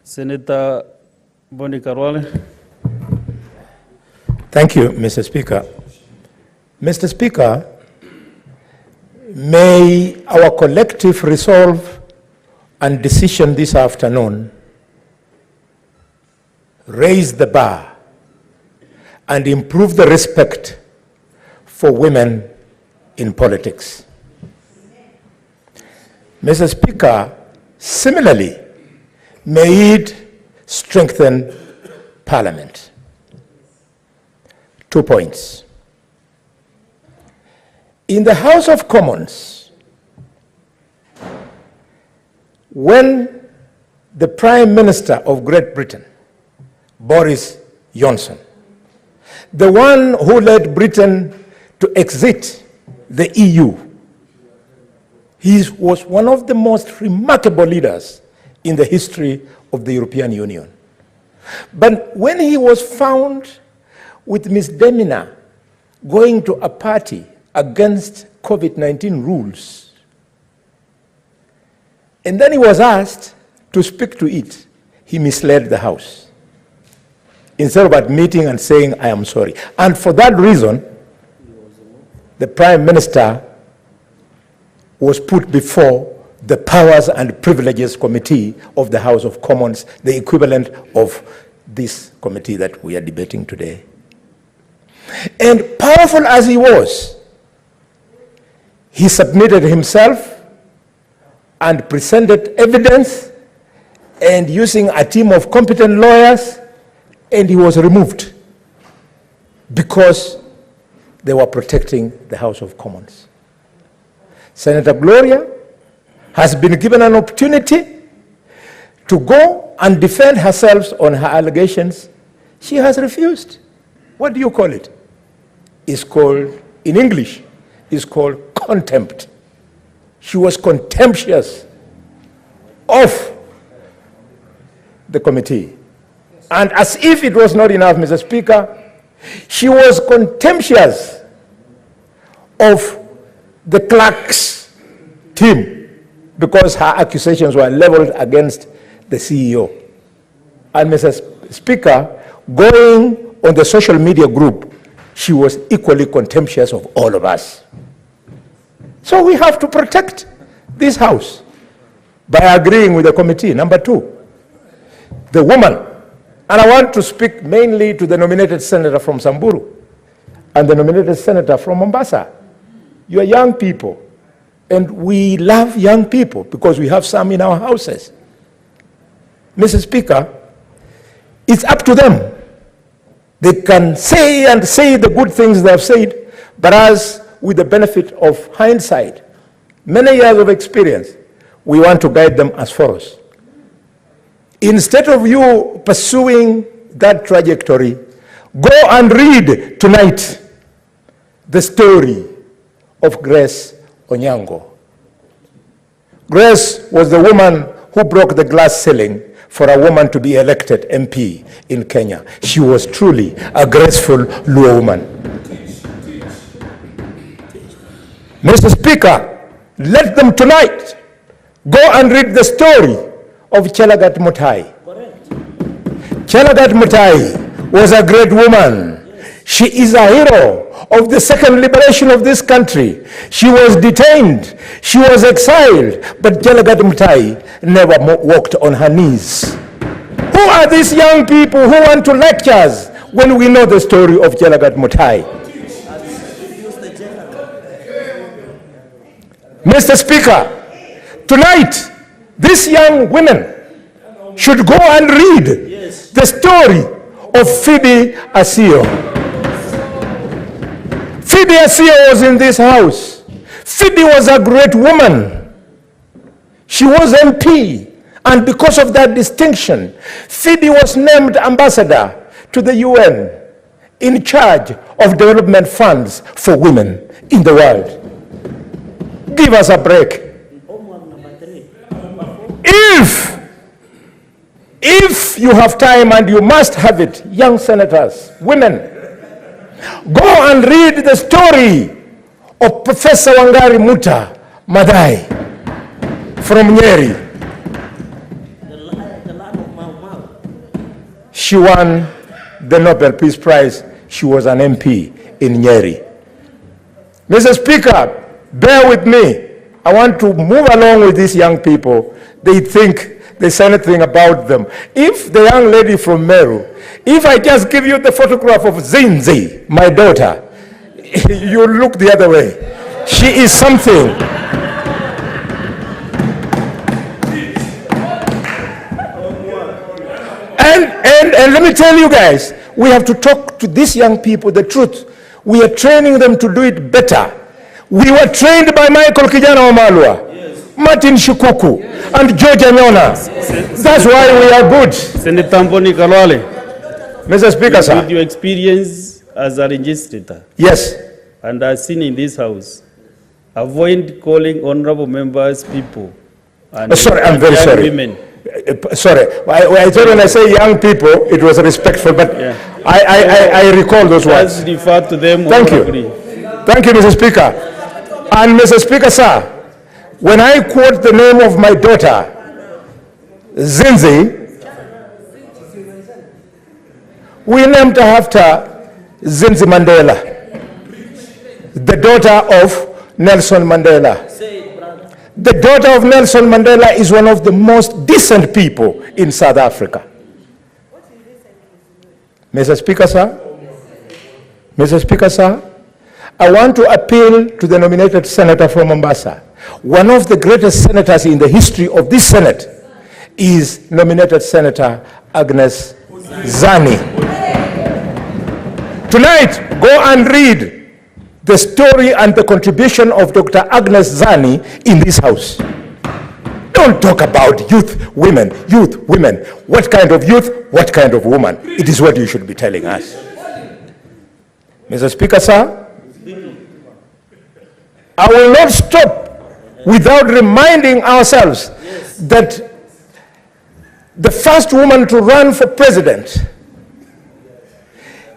Senator Boni Khalwale. Thank you, Mr. Speaker. Mr. Speaker, may our collective resolve and decision this afternoon raise the bar and improve the respect for women in politics. Mr. Speaker, similarly, may it strengthen Parliament. 2 points. In the House of Commons, when the Prime Minister of Great Britain, Boris Johnson, the one who led Britain to exit the EU, he was one of the most remarkable leaders in the history of the European Union. But when he was found with misdemeanor going to a party against COVID-19 rules, and then he was asked to speak to it, he misled the House instead of admitting and saying, I am sorry. And for that reason, the Prime Minister was put before the Powers and Privileges Committee of the House of Commons, the equivalent of this committee that we are debating today. And powerful as he was, he submitted himself and presented evidence, and using a team of competent lawyers, and he was removed because they were protecting the House of Commons. Senator Gloria has been given an opportunity to go and defend herself on her allegations. She has refused. What do you call it? It's called, in English, it's called contempt. She was contemptuous of the committee. And as if it was not enough, Mr. Speaker, she was contemptuous of the clerk's team because her accusations were leveled against the CEO. And Mr. Speaker, going on the social media group, she was equally contemptuous of all of us. So we have to protect this House by agreeing with the committee. Number 2, the woman, and I want to speak mainly to the nominated senator from Samburu and the nominated senator from Mombasa. You are young people, and we love young people because we have some in our houses. Mr. Speaker, it's up to them. They can say and say the good things they have said, but as with the benefit of hindsight, many years of experience, we want to guide them as follows. Instead of you pursuing that trajectory, go and read tonight the story of Grace Onyango. Grace was the woman who broke the glass ceiling for a woman to be elected MP in Kenya. She was truly a graceful Luo woman. Mr. Speaker, let them tonight go and read the story of Chelagat Mutahi. Chelagat Mutahi was a great woman. She is a hero of the second liberation of this country. She was detained, she was exiled, but Chelagat Mutahi never walked on her knees. Who are these young people who want to lecture us when we know the story of Chelagat Mutahi? Mr. Speaker, tonight, these young women should go and read the story of Phoebe Asio. Phoebe Asio was in this house. Phoebe was a great woman. She was MP, and because of that distinction, Phoebe was named ambassador to the UN in charge of development funds for women in the world. Give us a break. If you have time, and you must have it, young senators, women, go and read the story of Professor Wangari Muta Madai from Nyeri. she won the Nobel Peace Prize. She was an MP in Nyeri. Mr. Speaker, bear with me. I want to move along with these young people. They think there's anything about them. If the young lady from Meru, if I just give you the photograph of Zinzi, my daughter, you look the other way. She is something. And let me tell you guys, we have to talk to these young people the truth. We are training them to do it better. We were trained by Michael Kijana Wamalwa, yes, Martin Shukuku, yes, and George Anyona. That's why we are good. Senator Khalwale. Mr. Speaker, sir. With your experience as a legislator. Yes. And as seen in this house, avoid calling honorable members people. And sorry, I'm very sorry. Women. Sorry, I thought when I say young people, it was respectful, but yeah. I recall those words. Let's refer to them. Thank you. Thank you, Mr. Speaker. And Mr. Speaker, sir, when I quote the name of my daughter, Zinzi, we named her after Zinzi Mandela, the daughter of Nelson Mandela. The daughter of Nelson Mandela is one of the most decent people in South Africa. Mr. Speaker, sir, Mr. Speaker, sir, I want to appeal to the nominated senator from Mombasa. One of the greatest senators in the history of this Senate is nominated Senator Agnes Zani. Tonight, go and read the story and the contribution of Dr. Agnes Zani in this house. Don't talk about youth, women. What kind of youth, what kind of woman? It is what you should be telling us. Mr. Speaker, sir, I will not stop without reminding ourselves that the first woman to run for president,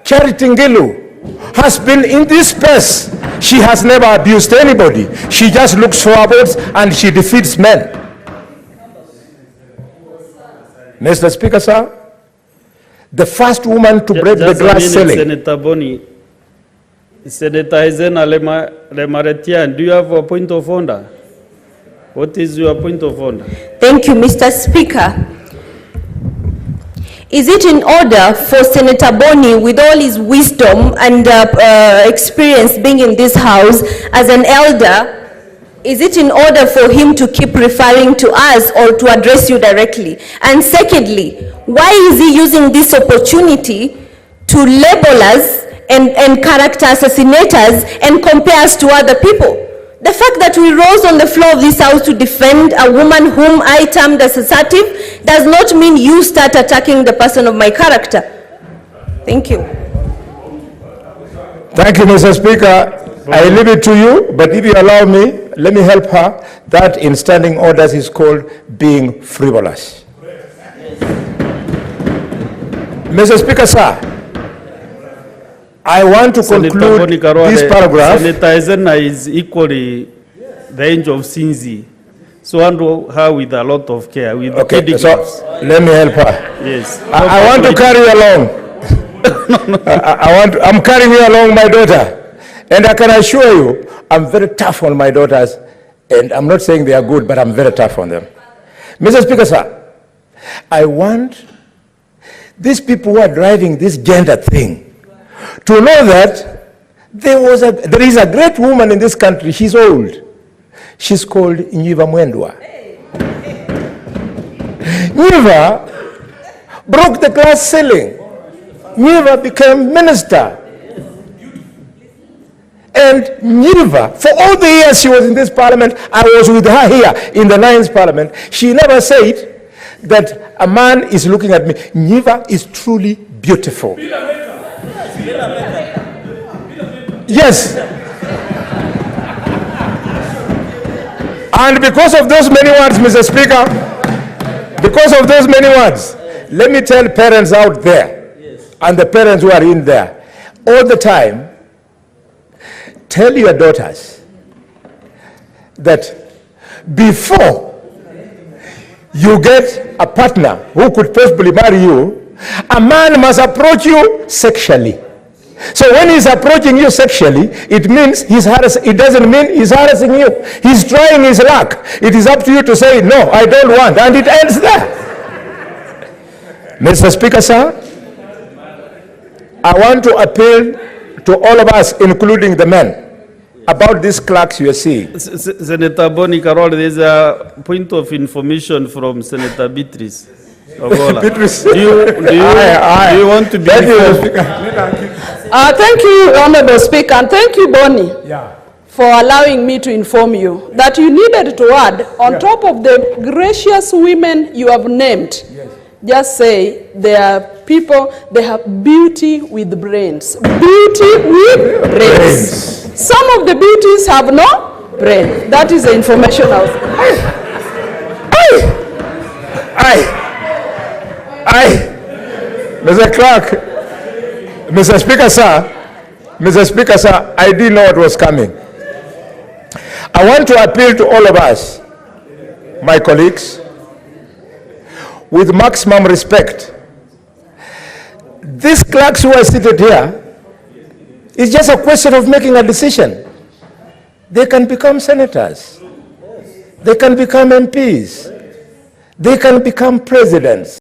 Charity Ngilu, has been in this space. She has never abused anybody. She just looks forwards and she defeats men. Mr. Speaker, sir, the first woman to break the glass ceiling. Senator Boni, Senator Hezena Lemaretian, do you have a point of order? What is your point of order? Thank you, Mr. Speaker. Is it in order for Senator Boni, with all his wisdom and experience being in this house as an elder, is it in order for him to keep referring to us or to address you directly? And secondly, why is he using this opportunity to label us and character assassinators and compare us to other people? The fact that we rose on the floor of this house to defend a woman whom I termed as assertive does not mean you start attacking the person of my character. Thank you. Thank you, Mr. Speaker. I leave it to you, but if you allow me, let me help her. That in standing orders is called being frivolous. Mr. Speaker, sir, I want to conclude this paragraph. Senator Hezena is equally the angel of Sinzi. So handle her with a lot of care. With okay, so let me help her. Yes. I want to carry you along. I'm carrying you along, my daughter. And I can assure you, I'm very tough on my daughters. And I'm not saying they are good, but I'm very tough on them. Mr. Speaker, sir, I want these people who are driving this gender thing to know that there is a great woman in this country. She's old. She's called Nyiva Mwendwa. Nyiva broke the glass ceiling. Nyiva became minister. And Nyiva, for all the years she was in this parliament, I was with her here in the 9th parliament, she never said that a man is looking at me. Nyiva is truly beautiful. Yes. And because of those many words, Mr. Speaker, because of those many words, let me tell parents out there, and the parents who are in there, all the time, tell your daughters that before you get a partner who could possibly marry you, A man must approach you sexually. So when he's approaching you sexually, it means it doesn't mean he's harassing you. He's trying his luck. It is up to you to say, no, I don't want, and it ends there. Mr. Speaker, sir, I want to appeal to all of us, including the men, about these clerks you are seeing. Senator Boni Carol, there's a point of information from Senator Beatrice. Beatrice. Do you want to be informed? Thank you, Honorable Speaker, and thank you, Boni, for allowing me to inform you that you needed to add, on top of the gracious women you have named, just say they are people, they have beauty with brains. Beauty with brains. Some of the beauties have no brain. That is the information of. Mr. Clerk, Mr. Speaker, sir, I didn't know what was coming. I want to appeal to all of us, my colleagues, with maximum respect. These clerks who are seated here, it's just a question of making a decision. They can become senators. They can become MPs. They can become presidents.